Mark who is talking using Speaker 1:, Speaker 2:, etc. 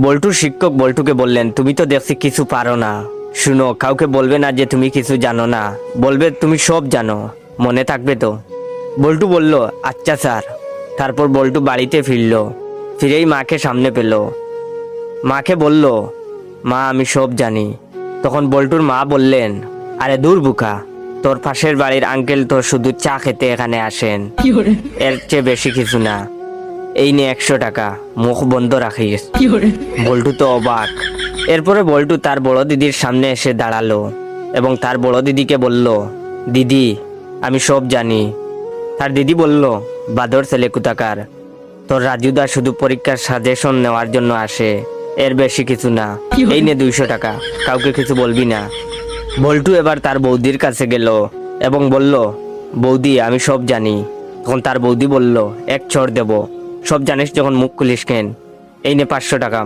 Speaker 1: বল্টুর শিক্ষক বল্টুকে বললেন, তুমি তো দেখছি কিছু পারো না। শুনো, কাউকে বলবে না যে তুমি কিছু জানো না, বলবে তুমি সব জানো। মনে থাকবে তো? বল্টু বলল, আচ্ছা স্যার। তারপর বল্টু বাড়িতে ফিরল। ফিরেই মাকে সামনে পেল। মাকে বলল, মা আমি সব জানি। তখন বল্টুর মা বললেন, আরে দূর বুকা, তোর পাশের বাড়ির আঙ্কেল তো শুধু চা খেতে এখানে আসেন, এর চেয়ে বেশি কিছু না। এই নে 100 টাকা, মুখ বন্ধ রাখিস। বল্টু তো অবাক। এরপরে বল্টু তার বড় দিদির সামনে এসে দাঁড়ালো এবং তার বড় দিদিকে বলল, দিদি আমি সব জানি। তার দিদি বলল, বাদর ছেলে কোথাকার, তোর রাজুদা শুধু পরীক্ষার সাজেশন নেওয়ার জন্য আসে, এর বেশি কিছু না। এই নে 200 টাকা, কাউকে কিছু বলবি না। বল্টু এবার তার বৌদির কাছে গেল এবং বলল, বৌদি আমি সব জানি। তখন তার বৌদি বলল, এক চড় দেব, সব জানিস যখন মুখ খুলিস কেন? এই নে 500 টাকা।